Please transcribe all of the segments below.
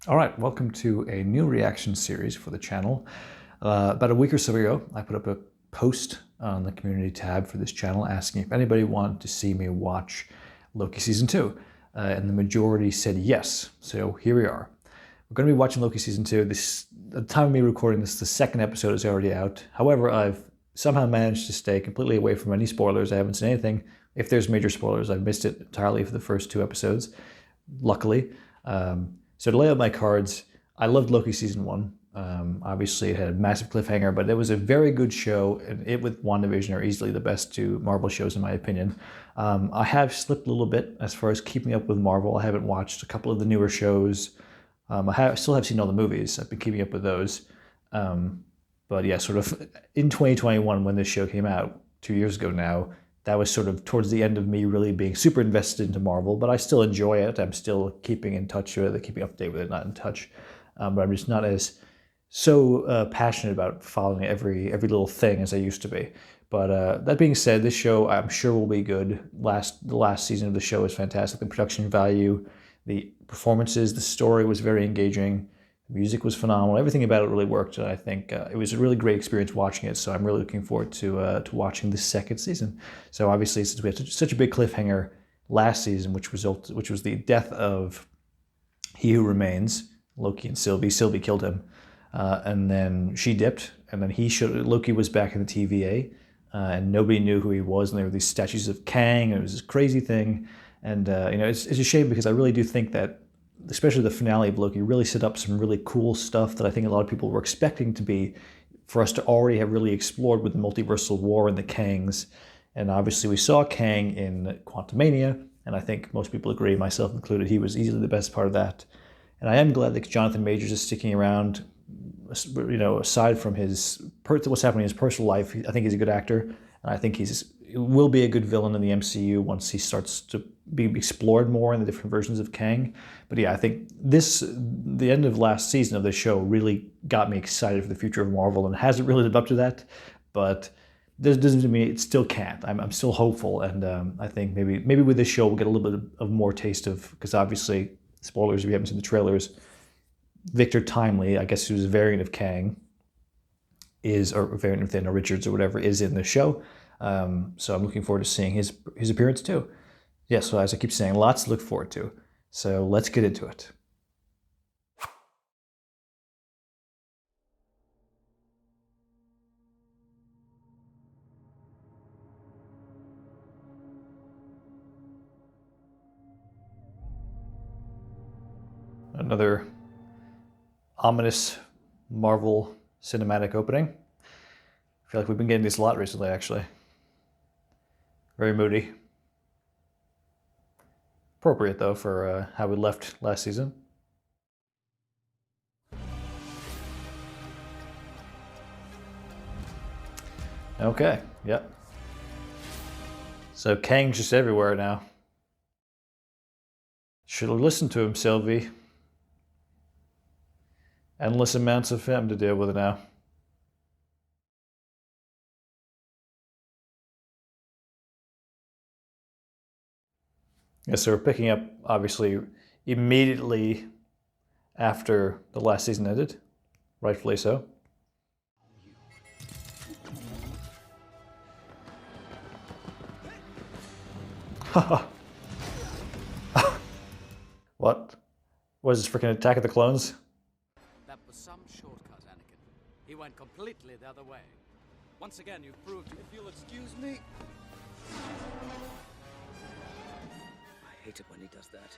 All right, welcome to a new reaction series for the channel. About a week or so ago, I put up a post on the community tab for this channel asking if anybody wanted to see me watch Loki Season 2, and the majority said yes, so here we are. We're going to be watching Loki Season 2. At the time of me recording this, the second episode is already out. However, I've somehow managed to stay completely away from any spoilers. I haven't seen anything. If there's major spoilers, I've missed it entirely for the first two episodes, luckily. So to lay out my cards, I loved Loki Season 1. Obviously, it had a massive cliffhanger, but it was a very good show, and it with WandaVision are easily the best two Marvel shows in my opinion. I have slipped a little bit as far as keeping up with Marvel. I haven't watched a couple of the newer shows. I still have seen all the movies. I've been keeping up with those. But yeah, sort of in 2021 when this show came out, 2 years ago now, that was sort of towards the end of me really being super invested into Marvel, but I still enjoy it. I'm still keeping in touch with it, keeping up to date with it, not in touch. But I'm just not as passionate about following every little thing as I used to be. But that being said, this show I'm sure will be good. The last season of the show is fantastic. The production value, the performances, the story was very engaging. Music was phenomenal. Everything about it really worked, and I think it was a really great experience watching it. So I'm really looking forward to watching the second season. So obviously, since we had such a big cliffhanger last season, which was the death of He Who Remains, Loki and Sylvie. Sylvie killed him, and then she dipped, and then Loki was back in the TVA, and nobody knew who he was, and there were these statues of Kang, and it was this crazy thing. And it's a shame because I really do think that, especially the finale of Loki, really set up some really cool stuff that I think a lot of people were expecting for us to already have really explored with the multiversal war and the Kangs. And obviously we saw Kang in Quantumania, and I think most people agree, myself included, he was easily the best part of that. And I am glad that Jonathan Majors is sticking around, aside from what's happening in his personal life. I think he's a good actor, and I think he will be a good villain in the MCU once he starts to be explored more in the different versions of Kang. But yeah, I think the end of last season of the show really got me excited for the future of Marvel, and hasn't really lived up to that, but this doesn't mean it still can't. I'm still hopeful, and I think maybe with this show we'll get a little bit of more taste of, because obviously, spoilers if you haven't seen the trailers, Victor Timely, I guess who's a variant of Kang, or a variant of Daniel Richards or whatever, is in the show. So I'm looking forward to seeing his appearance too. Yeah, so as I keep saying, lots to look forward to. So let's get into it. Another ominous Marvel cinematic opening. I feel like we've been getting this a lot recently, actually. Very moody. Appropriate, though, for how we left last season. Okay, yep. So Kang's just everywhere now. Should have listened to him, Sylvie. Endless amounts of him to deal with now. Yeah, so we're picking up, obviously, immediately after the last season ended. Rightfully so. What? Was this freaking Attack of the Clones? That was some shortcut, Anakin. He went completely the other way. Once again, you've proved... If you'll excuse me... I hate it when he does that.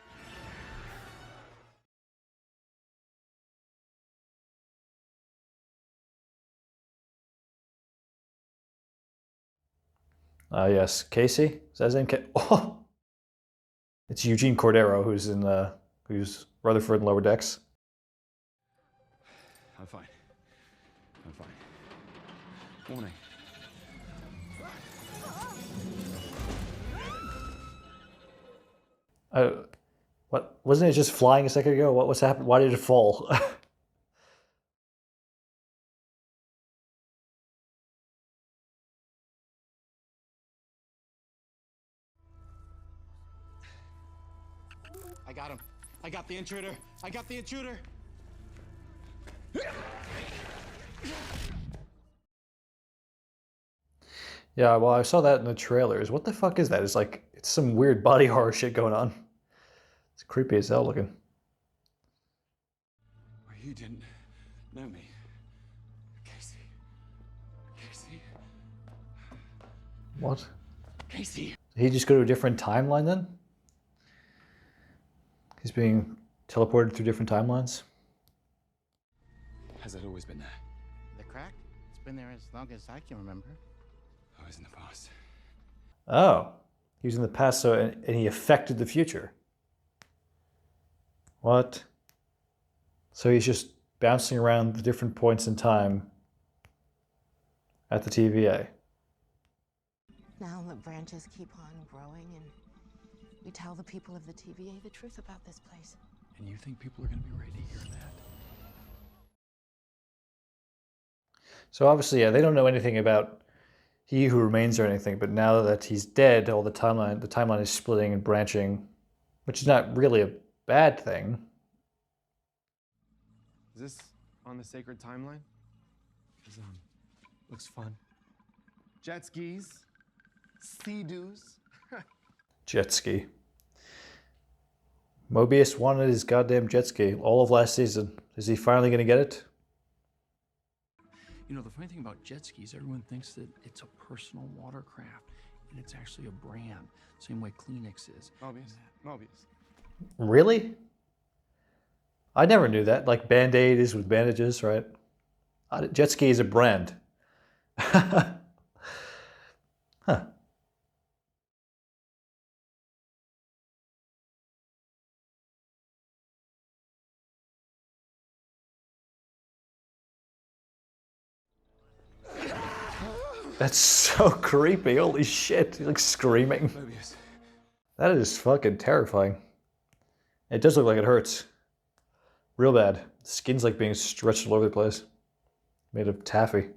Yes, Casey? Is that his name? Oh! It's Eugene Cordero, who's Rutherford in Lower Decks. I'm fine. I'm fine. Warning. What? Wasn't it just flying a second ago? What's happened? Why did it fall? I got him. I got the intruder. I got the intruder. Yeah, well, I saw that in the trailers. What the fuck is that? It's like, it's some weird body horror shit going on. It's creepy as hell looking. Well, you didn't know me. Casey. Casey. What? Casey. Did he just go to a different timeline then? He's being teleported through different timelines? Has that always been there? The crack? It's been there as long as I can remember. I was in the past. Oh. He was in the past, so and he affected the future. What? So he's just bouncing around the different points in time at the TVA. Now the branches keep on growing, and we tell the people of the TVA the truth about this place. And you think people are going to be ready to hear that? So obviously, yeah, they don't know anything about He Who Remains or anything, but now that he's dead, the timeline is splitting and branching, which is not really a bad thing. Is this on the sacred timeline? Because, looks fun. Jet skis, sea-doos. Jet ski. Mobius wanted his goddamn jet ski all of last season. Is he finally going to get it? You know, the funny thing about jet skis, everyone thinks that it's a personal watercraft, and it's actually a brand, same way Kleenex is. Mobius. Really? I never knew that. Like Band-Aid is with bandages, right? Jet ski is a brand. Huh. That's so creepy. Holy shit. He's like screaming. Mobius. That is fucking terrifying. It does look like it hurts. Real bad. Skin's like being stretched all over the place. Made of taffy.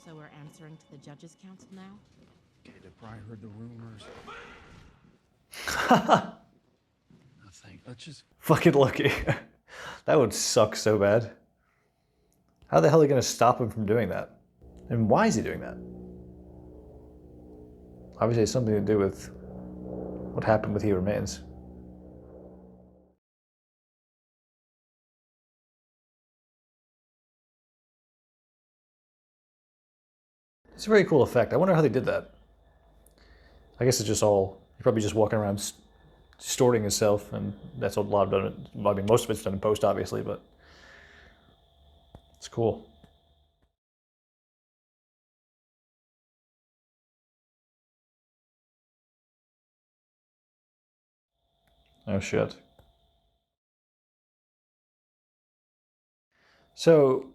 So we're answering to the Judges Council now? Okay, they probably heard the rumors. Nothing. Let's just. Fucking Loki. That would suck so bad. How the hell are they going to stop him from doing that? And why is he doing that? Obviously, it's something to do with what happened with He Remains. It's a very cool effect. I wonder how they did that. I guess it's just all, he's probably just walking around distorting himself, and that's a lot of done. I mean, most of it's done in post, obviously, but it's cool. Oh shit. So,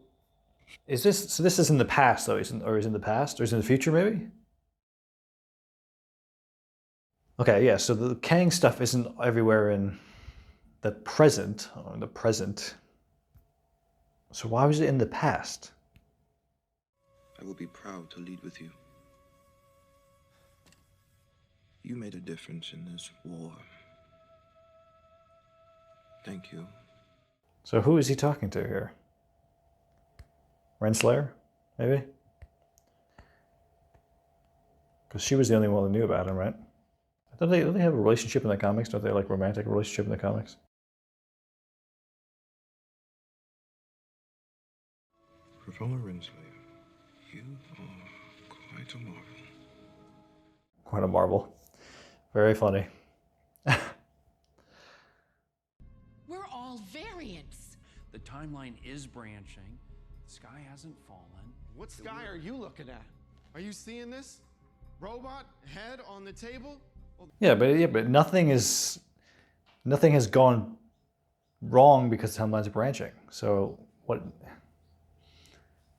is this, so this is in the past though, or is in the past, or is in the future maybe? Okay, yeah, so the Kang stuff isn't everywhere in the present, So why was it in the past? I will be proud to lead with you. You made a difference in this war. Thank you. So who is he talking to here? Renslayer, maybe? Because she was the only one that knew about him, right? Don't they have a relationship in the comics? Don't they like romantic relationship in the comics? Professor Renslayer, you are quite a marvel. Quite a marvel. Very funny. We're all variants. The timeline is branching. The sky hasn't fallen. What sky are you looking at? Are you seeing this? Robot head on the table? Yeah, but nothing has gone wrong because the timeline's branching. So what?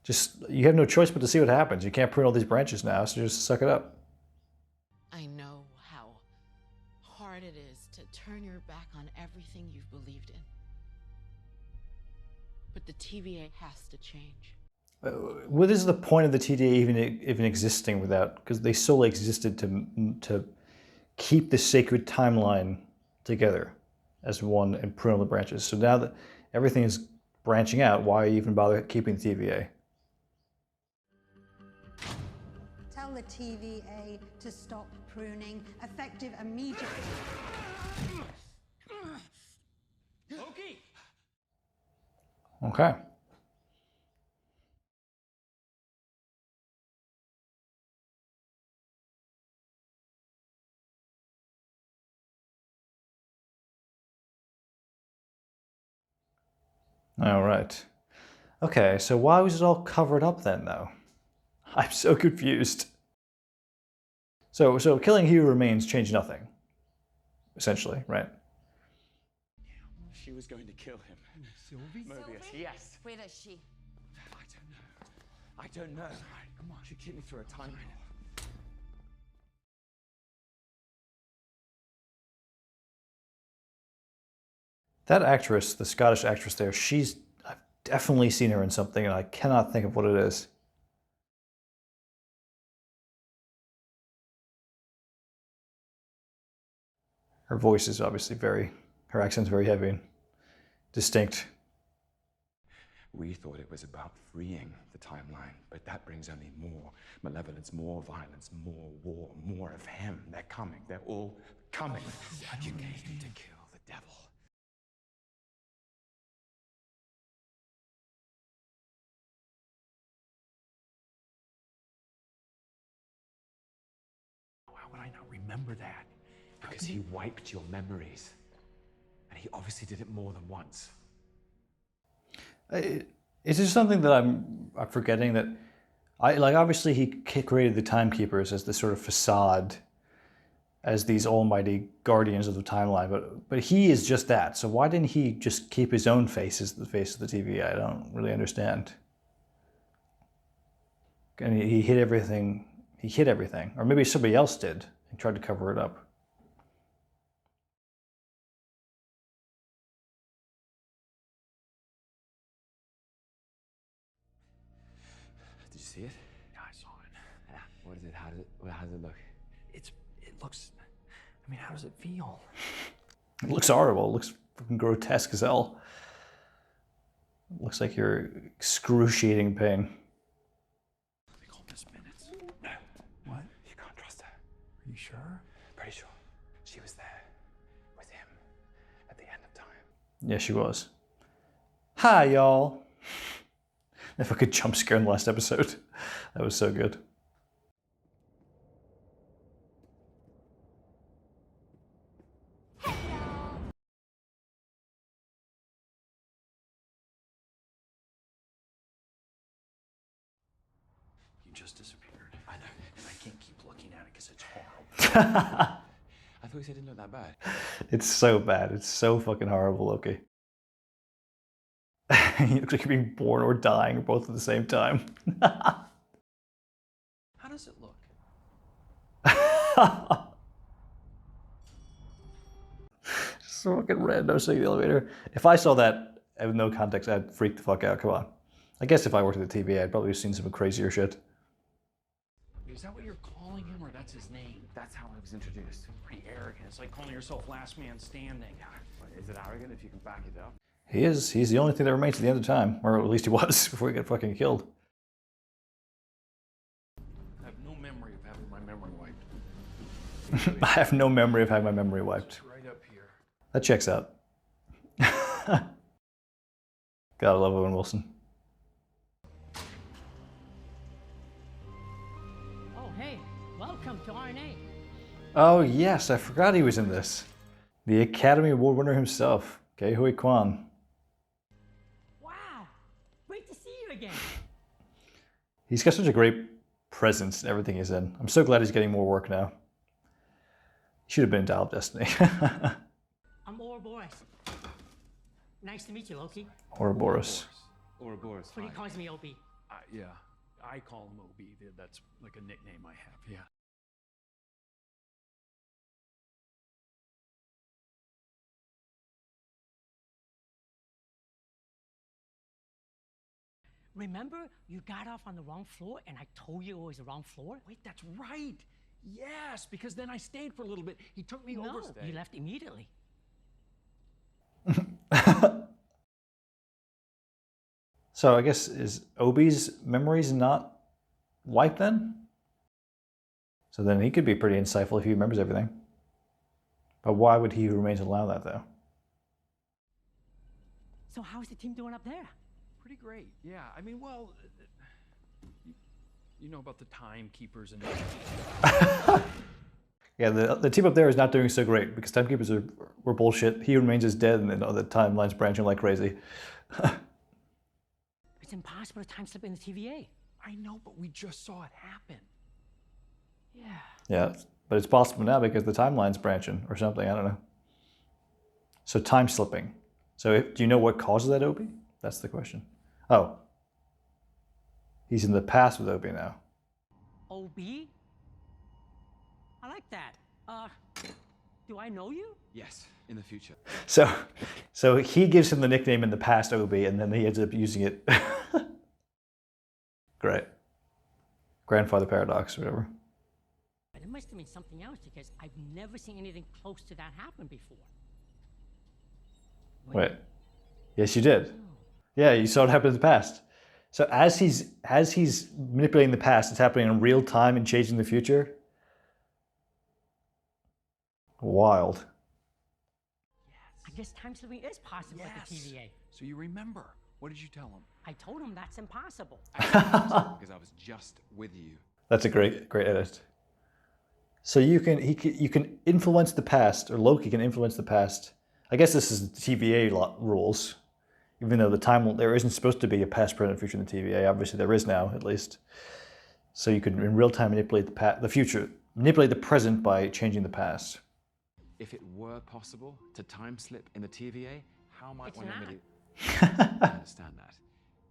Just, you have no choice but to see what happens. You can't prune all these branches now, so just suck it up. I know how hard it is to turn your back on everything you've believed in. But the TVA has to change. What is the point of the TDA even existing without? Because they solely existed to keep the sacred timeline together as one and prune all the branches. So now that everything is branching out, why even bother keeping the TVA? Tell the TVA to stop pruning, effective immediately. Loki! Okay. All right. Okay, so why was it all covered up then, though? I'm so confused. So killing He Who Remains changed nothing, essentially, right? She was going to kill him. Sylvie? Mobius, yes. Where is she? I don't know. Come on. She kicked me through a time hole. That actress, the Scottish actress there, I've definitely seen her in something and I cannot think of what it is. Her voice is obviously her accent's very heavy and distinct. We thought it was about freeing the timeline, but that brings only more malevolence, more violence, more war, more of him. They're coming. They're all coming. You came to kill the devil. How would I not remember that? Because he wiped your memories. And he obviously did it more than once. Is there something that I'm forgetting that obviously he created the Timekeepers as this sort of facade, as these almighty guardians of the timeline, but he is just that. So why didn't he just keep his own face as the face of the TVA? I don't really understand. And he hid everything. He hid everything, or maybe somebody else did and tried to cover it up. Did you see it? Yeah, I saw it. Yeah. What is it? How does it look? It looks, I mean, how does it feel? It looks horrible. It looks fucking grotesque as hell. It looks like you're excruciating pain. They call this minutes. No. What? You can't trust her. Are you sure? Pretty sure. She was there with him at the end of time. Yeah, she was. Hi, y'all. If I could jump scare in the last episode. That was so good. You just disappeared. I know. And I can't keep looking at it because it's horrible. I thought you said it didn't look that bad. It's so bad. It's so fucking horrible, Loki. You look like you're being born or dying both at the same time. How does it look? So fucking random seeing the elevator. If I saw that with no context, I'd freak the fuck out. Come on. I guess if I worked at the TVA, I'd probably have seen some crazier shit. Is that what you're calling him, or that's his name? That's how I was introduced. Pretty arrogant. It's like calling yourself last man standing. Is it arrogant if you can back it up? He is. He's the only thing that remains at the end of time. Or at least he was before he got fucking killed. I have no memory of having my memory wiped. I have no memory of having my memory wiped. It's right up here. That checks out. Gotta love Owen Wilson. Oh, hey, welcome to RNA. Oh yes, I forgot he was in this. The Academy Award winner himself, HUY QUAN. Wow, great to see you again. He's got such a great presence in everything he's in. I'm so glad he's getting more work now. He should have been in Dial of Destiny. I'm Ouroboros. Nice to meet you, Loki. Ouroboros. Ouroboros. But he calls me OB. Yeah, I call him OB. That's like a nickname I have, yeah. Remember, you got off on the wrong floor and I told you it was the wrong floor? Wait, that's right. Yes, because then I stayed for a little bit. He took me over. No, you left immediately. So I guess is Obi's memories not wiped then? So then he could be pretty insightful if he remembers everything. But why would he who remains allow that though? So how's the team doing up there? Pretty great. Yeah, I mean, well, you know about the timekeepers and... Yeah, the team up there is not doing so great because timekeepers were bullshit. He who remains is dead, and then other timelines branching like crazy. It's impossible to time slip in the TVA. I know, but we just saw it happen. Yeah. Yeah, but it's possible now because the timeline's branching or something. I don't know. So time slipping. So do you know what causes that, Obi? That's the question. Oh. He's in the past with Obi now. OB? I like that. Do I know you? Yes, in the future. So he gives him the nickname in the past, Obi, and then he ends up using it. Great. Grandfather paradox, or whatever. But it must have been something else because I've never seen anything close to that happen before. Wait. Yes, you did. Yeah, you saw it happen in the past. So as he's manipulating the past, it's happening in real time and changing the future. Wild. I guess time slipping is possible at the TVA. So you remember. What did you tell him? I told him that's impossible. Because I was just with you. That's a great edit. So you can influence the past, or Loki can influence the past. I guess this is the TVA rules, even though there isn't supposed to be a past, present, future in the TVA. Obviously, there is now, at least. So you could in real time manipulate the future, manipulate the present by changing the past. If it were possible to time slip in the TVA, how might one remedy? Not. I understand that,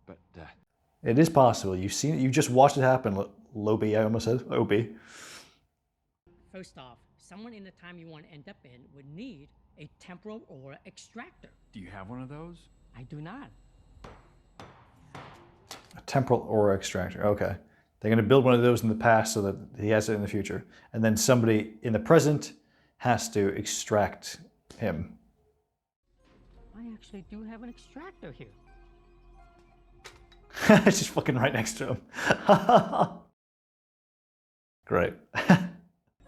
but it is possible. You've seen it. You just watched it happen. Lobi, I almost said Obi. First off, someone in the time you want to end up in would need a temporal aura extractor. Do you have one of those? I do not. A temporal aura extractor. Okay, they're going to build one of those in the past so that he has it in the future, and then somebody in the present has to extract him. I actually do have an extractor here. It's just fucking right next to him. Great.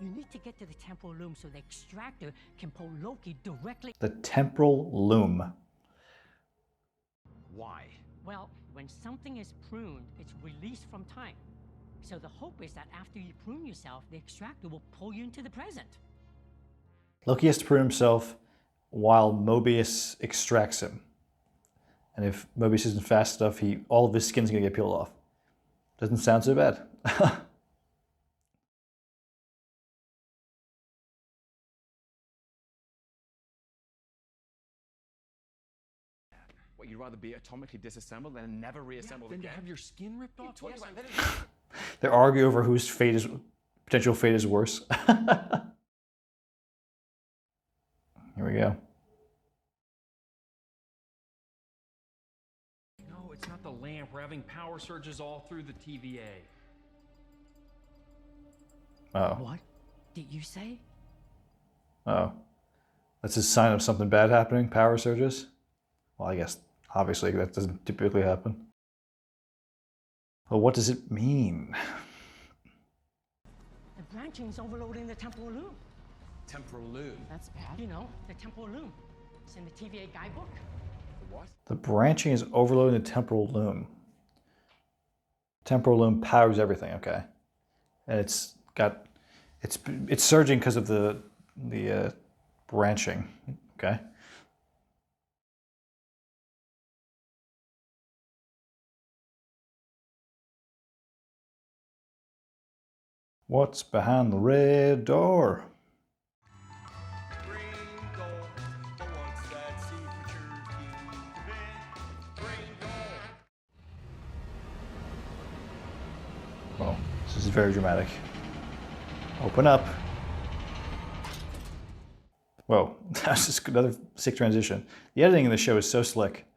You need to get to the temporal loom so the extractor can pull Loki directly. The temporal loom. why? Well, when something is pruned, it's released from time. So the hope is that after you prune yourself, the extractor will pull you into the present. Loki has to prune himself while Mobius extracts him. And if Mobius isn't fast enough, all of his skin's gonna get peeled off. Doesn't sound so bad. What, you'd rather be atomically disassembled than never reassembled Then to again? have your skin ripped off? Yes, Yes. that is- They argue over whose potential fate is worse. Here we go. No, it's not the lamp. We're having power surges all through the TVA. Oh. What did you say? Oh. That's a sign of something bad happening, power surges? Well, I guess, obviously, that doesn't typically happen. Well, what does it mean? The branching is overloading the temporal loom. Temporal loom. That's bad. You know, the temporal loom. It's in the TVA guidebook. The what? The branching is overloading the temporal loom. Temporal loom powers everything, okay. And it's surging because of the branching, okay. What's behind the red door? Well, this is very dramatic. Open up. Whoa, that's just another sick transition. The editing in the show is so slick.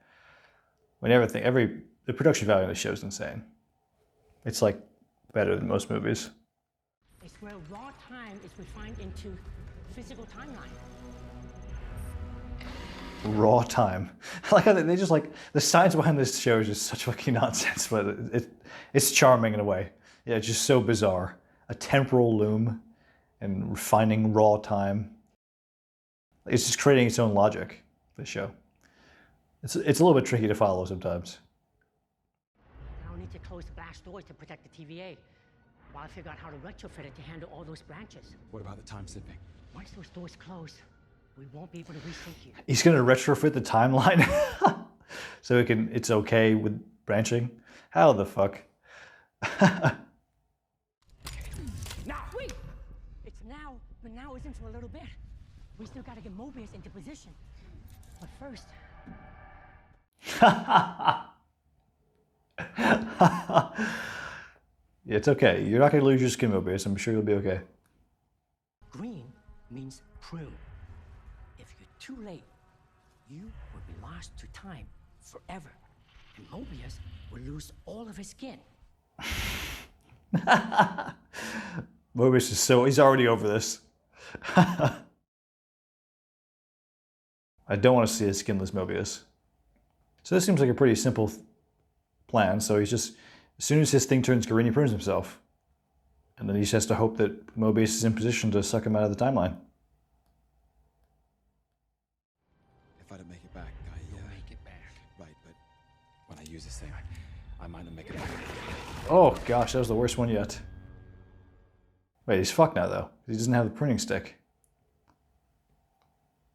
When every the production value of the show is insane. It's like better than most movies. It's where raw time is refined into physical timeline. Raw time. I like how they just like, the science behind this show is just such fucking nonsense, but it's charming in a way. Yeah, it's just so bizarre. A temporal loom and refining raw time. It's just creating its own logic, this show. It's a little bit tricky to follow sometimes. I'll need to close the blast doors to protect the TVA, while I figure out how to retrofit it to handle all those branches. What about the time slipping? Once those doors close, we won't be able to resync you. He's gonna retrofit the timeline so it's okay with branching. How the fuck? Now! Wait! It's now, but now isn't for a little bit. We still gotta get Mobius into position. But first... Yeah, it's okay. You're not gonna lose your skin, Mobius. I'm sure you'll be okay. Green means prune. If you're too late, you will be lost to time forever. And Mobius will lose all of his skin. Mobius is he's already over this. I don't want to see a skinless Mobius. So this seems like a pretty simple plan. So he's just, as soon as his thing turns green, he prunes himself. And then he just has to hope that Mobius is in position to suck him out of the timeline. If I don't make it back, You'll make it back. Right, but when I use this thing, I might not make it back. Oh gosh, that was the worst one yet. Wait, he's fucked now though. He doesn't have the pruning stick.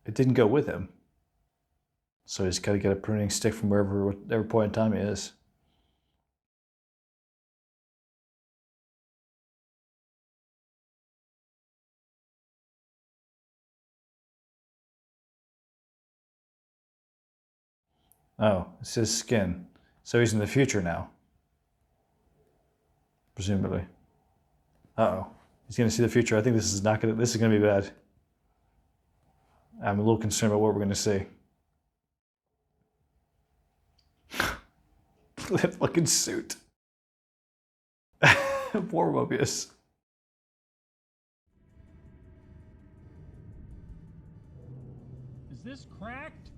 It didn't go with him. So he's got to get a pruning stick from whatever point in time he is. Oh, it says skin. So he's in the future now. Presumably. Uh-oh. He's gonna see the future. I think this is gonna be bad. I'm a little concerned about what we're gonna see. That fucking suit. Poor Mobius. Is this cracked?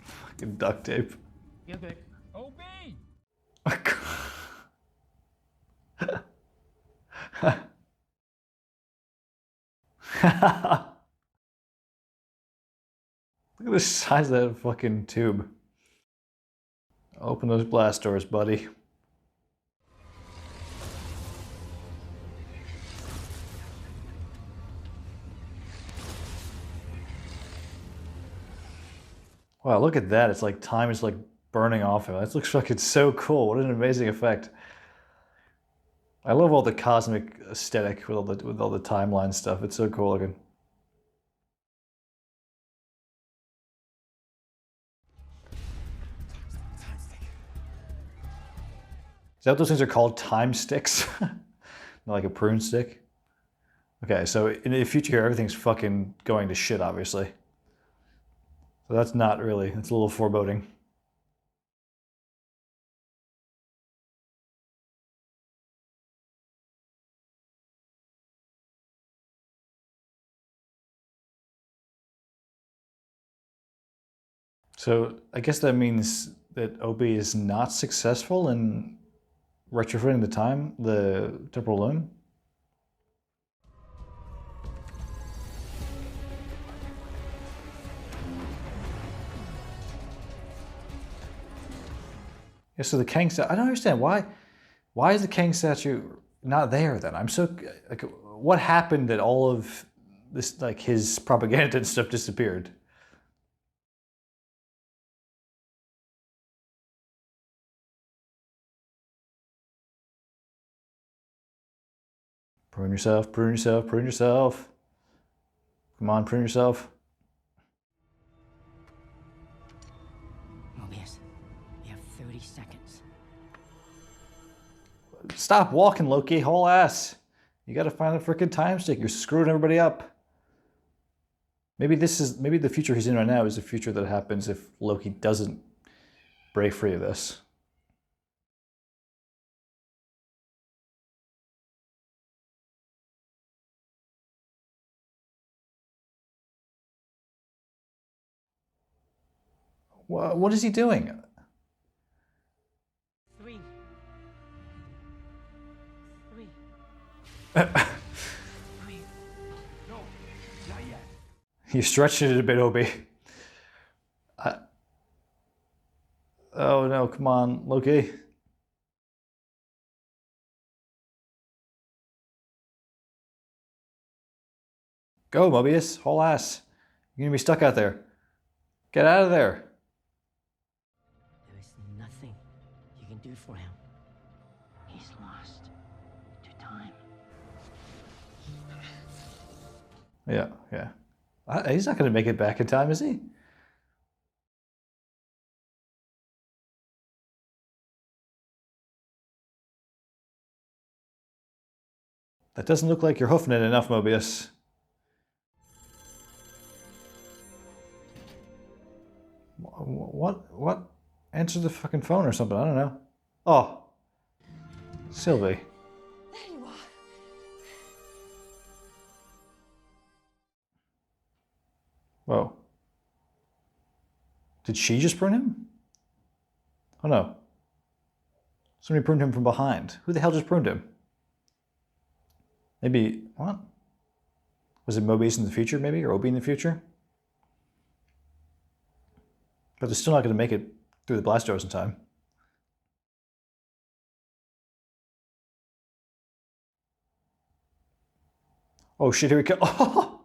Fucking duct tape. You're good. OB! Look at the size of that fucking tube. Open those blast doors, buddy. Wow, look at that. It's like time is like burning off him. That looks fucking so cool. What an amazing effect. I love all the cosmic aesthetic with all the timeline stuff. It's so cool looking. Is that what those things are called? Time sticks? Not like a prune stick? Okay, so in the future here, everything's fucking going to shit, obviously. So that's not really, it's a little foreboding. So I guess that means that OB is not successful in retrofitting the temporal loom. Yeah, so the Kang statue, I don't understand why is the Kang statue not there then? I'm so, like, what happened that all of this, like, his propaganda and stuff disappeared? Prune yourself, prune yourself, prune yourself. Come on, prune yourself. Mobius, you have 30 seconds. Stop walking, Loki, whole ass. You gotta find a freaking time stick. You're screwing everybody up. Maybe the future he's in right now is the future that happens if Loki doesn't break free of this. What is he doing? 3. 3. You stretched it a bit, Obi. Oh no, come on, Loki. Go, Mobius, haul ass. You're gonna be stuck out there. Get out of there. There is nothing you can do for him. He's lost to time. Yeah. He's not gonna make it back in time, is he? That doesn't look like you're hoofing it enough, Mobius. What? Answer the fucking phone or something, I don't know. Oh. Sylvie. There you are. Whoa. Did she just prune him? Oh no. Somebody pruned him from behind. Who the hell just pruned him? Maybe, what? Was it Mobius in the future, maybe? Or Obi in the future? But they're still not going to make it through the blast doors in time. Oh shit, here we go. Oh!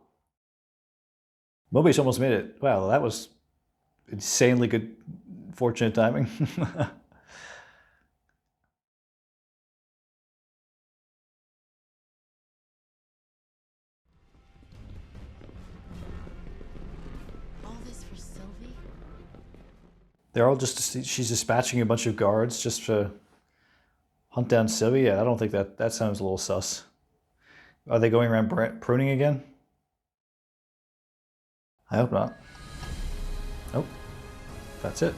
Mobius almost made it. Wow, that was insanely good, fortunate timing. All this for Sylvie? They're all just, she's dispatching a bunch of guards just to hunt down Sylvie? Yeah, I don't think that sounds a little sus. Are they going around pruning again? I hope not. Nope. That's it.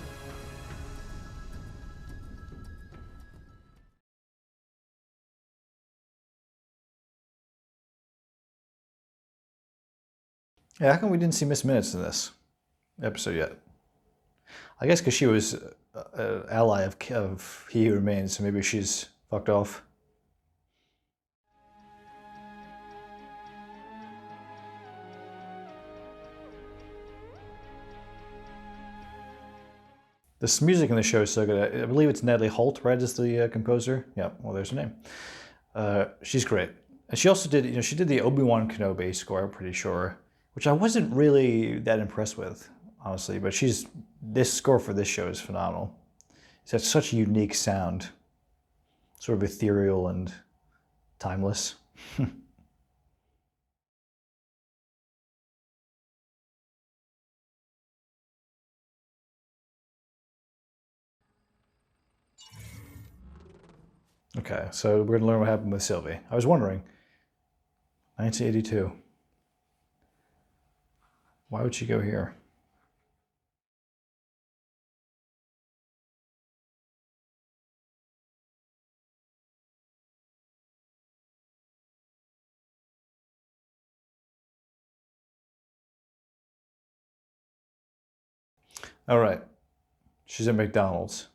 Yeah, how come we didn't see Miss Minutes in this episode yet? I guess because she was an ally of He Who Remains, so maybe she's fucked off. This music in the show is so good. I believe it's Natalie Holt, right, is the composer? Yeah, well, there's her name. She's great. And she also did, she did the Obi-Wan Kenobi score, I'm pretty sure, which I wasn't really that impressed with, honestly, but this score for this show is phenomenal. It's got such a unique sound, sort of ethereal and timeless. Okay, so we're gonna learn what happened with Sylvie. I was wondering, 1982. Why would she go here? All right, she's at McDonald's.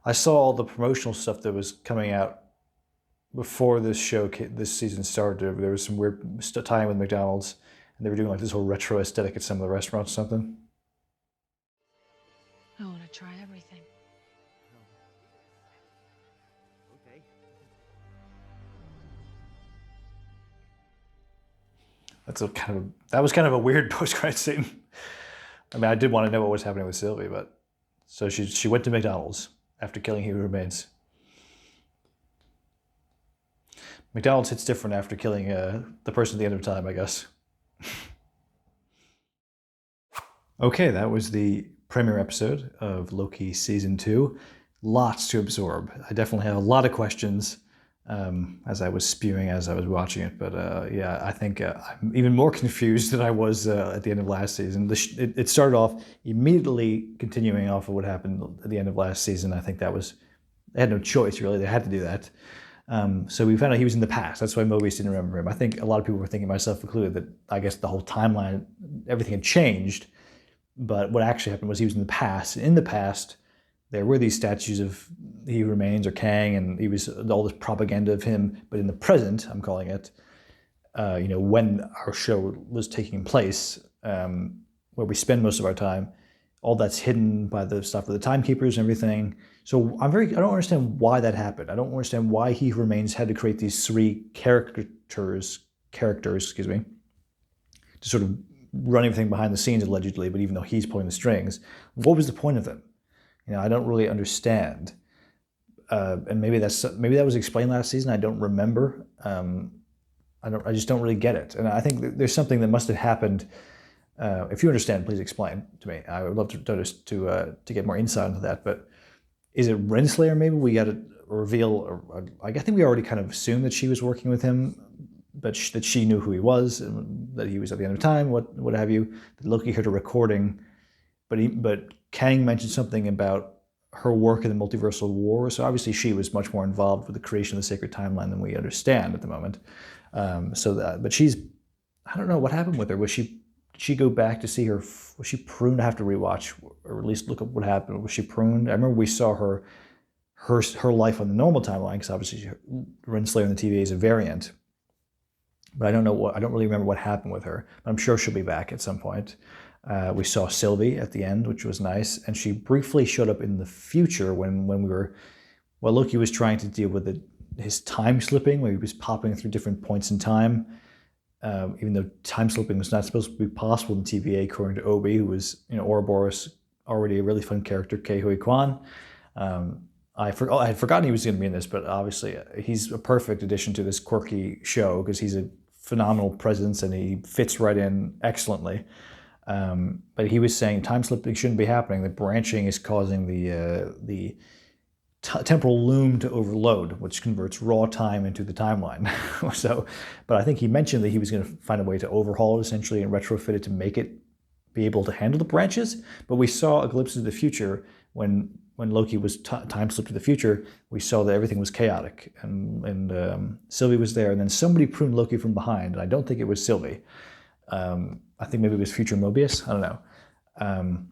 I saw all the promotional stuff that was coming out before this season started. There was some weird tie-in with McDonald's, and they were doing like this whole retro aesthetic at some of the restaurants or something. I want to try everything. Okay. That was kind of a weird post-credit scene. I mean, I did want to know what was happening with Sylvie, but so she went to McDonald's after killing He Who Remains. McDonald's hits different after killing the person at the end of time, I guess. Okay, that was the premiere episode of Loki Season 2. Lots to absorb. I definitely have a lot of questions. as I was spewing as I was watching it. But yeah, I think I'm even more confused than I was at the end of last season. It started off immediately continuing off of what happened at the end of last season. I think they had no choice, really. They had to do that. So we found out he was in the past. That's why Mobius didn't remember him. I think a lot of people were thinking, myself included, that I guess the whole timeline, everything had changed. But what actually happened was he was in the past. And in the past, there were these statues of He Who Remains or Kang, and he was all this propaganda of him. But in the present, I'm calling it, when our show was taking place, where we spend most of our time, all that's hidden by the stuff of the timekeepers and everything. So I don't understand why that happened. I don't understand why He Who Remains had to create these three characters, to sort of run everything behind the scenes allegedly, but even though he's pulling the strings. What was the point of them? I don't really understand. And maybe that was explained last season. I don't remember. I just don't really get it. And I think there's something that must have happened. If you understand, please explain to me. I would love to get more insight into that. But is it Renslayer? Maybe we got to reveal. I think we already kind of assumed that she was working with him, but that she knew who he was, and that he was at the end of time. What have you? That Loki heard a recording, but Kang mentioned something about her work in the multiversal war. So obviously she was much more involved with the creation of the sacred timeline than we understand at the moment. But she's, I don't know what happened with her. Did she go back to see her? Was she pruned? I have to rewatch, or at least look up what happened. Was she pruned? I remember we saw her life on the normal timeline, because obviously Renslayer in the TVA is a variant. But I don't really remember what happened with her. But I'm sure she'll be back at some point. We saw Sylvie at the end, which was nice, and she briefly showed up in the future when Loki was trying to deal with his time slipping, where he was popping through different points in time. Even though time slipping was not supposed to be possible in TVA, according to Obi, who was, Ouroboros, already a really fun character, HUY QUAN. I had forgotten he was going to be in this, but obviously he's a perfect addition to this quirky show, because he's a phenomenal presence and he fits right in excellently. But he was saying time slipping shouldn't be happening. The branching is causing the temporal loom to overload, which converts raw time into the timeline. But I think he mentioned that he was going to find a way to overhaul it essentially and retrofit it to make it be able to handle the branches. But we saw a glimpse of the future when Loki was time slipped to the future. We saw that everything was chaotic, and Sylvie was there, and then somebody pruned Loki from behind, and I don't think it was Sylvie. I think maybe it was future Mobius. I don't know.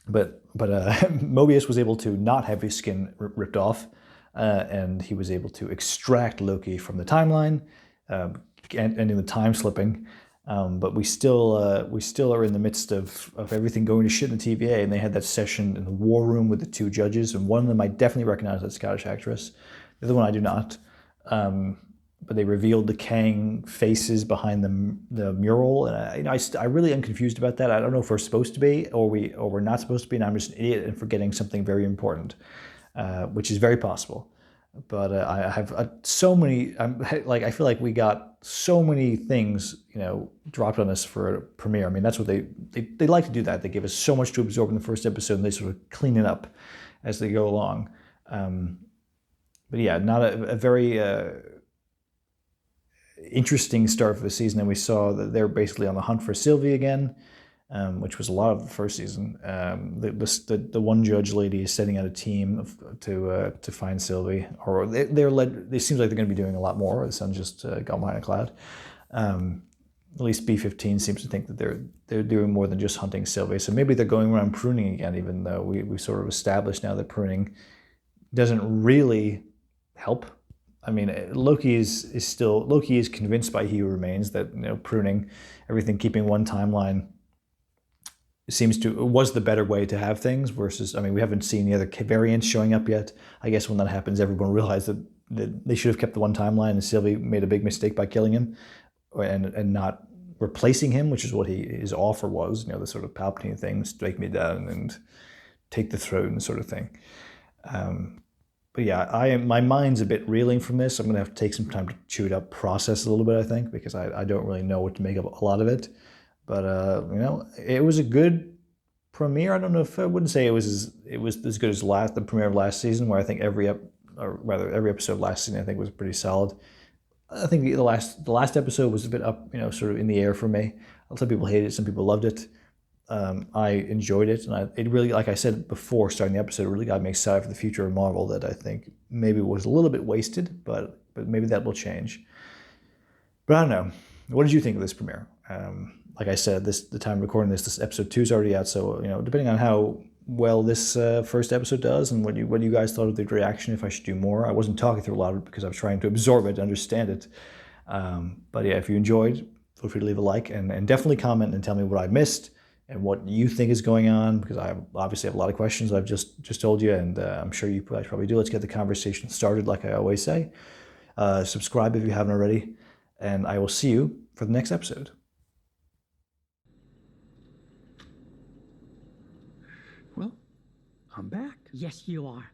But Mobius was able to not have his skin ripped off, and he was able to extract Loki from the timeline, ending the time slipping. But we still are in the midst of everything going to shit in the TVA, and they had that session in the war room with the two judges, and one of them I definitely recognize, that Scottish actress. The other one I do not. But they revealed the Kang faces behind the mural, and I really am confused about that. I don't know if we're supposed to be, or we're not supposed to be, and I'm just an idiot and forgetting something very important, which is very possible. But I have so many. I feel like we got so many things, dropped on us for a premiere. I mean, that's what they like to do. That they give us so much to absorb in the first episode, and they sort of clean it up as they go along. But yeah, not a very interesting start for the season. And we saw that they're basically on the hunt for Sylvie again, which was a lot of the first season. The one judge lady is setting out a team to find Sylvie, or they're led. It seems like they're going to be doing a lot more. The sun just got behind a cloud. At least B-15 seems to think that they're doing more than just hunting Sylvie. So maybe they're going around pruning again, even though we sort of established now that pruning doesn't really help. I mean, Loki is convinced by He Who Remains that pruning everything, keeping one timeline was the better way to have things. Versus, I mean, we haven't seen the other variants showing up yet. I guess when that happens, everyone realized that they should have kept the one timeline, and Sylvie made a big mistake by killing him and not replacing him, which is what his offer was. The sort of Palpatine thing, strike me down and take the throne sort of thing. But yeah, my mind's a bit reeling from this. I'm going to have to take some time to chew it up, process a little bit, I think, because I don't really know what to make of a lot of it. But, it was a good premiere. I don't know if I wouldn't say it was as good as the premiere of last season, where I think every or rather every episode last season I think was pretty solid. I think the last episode was a bit up, sort of in the air for me. Some people hated it, some people loved it. I enjoyed it, and it really, like I said before starting the episode, it really got me excited for the future of Marvel that I think maybe was a little bit wasted, but maybe that will change. But I don't know. What did you think of this premiere? Like I said, the time of recording this episode 2 is already out, so depending on how well this first episode does and what you guys thought of the reaction, if I should do more. I wasn't talking through a lot of it because I was trying to absorb it, understand it. But yeah, if you enjoyed, feel free to leave a like and definitely comment and tell me what I missed and what you think is going on, because I obviously have a lot of questions I've just told you, and I'm sure you guys probably do. Let's get the conversation started, like I always say. Subscribe if you haven't already, and I will see you for the next episode. Well, I'm back. Yes, you are.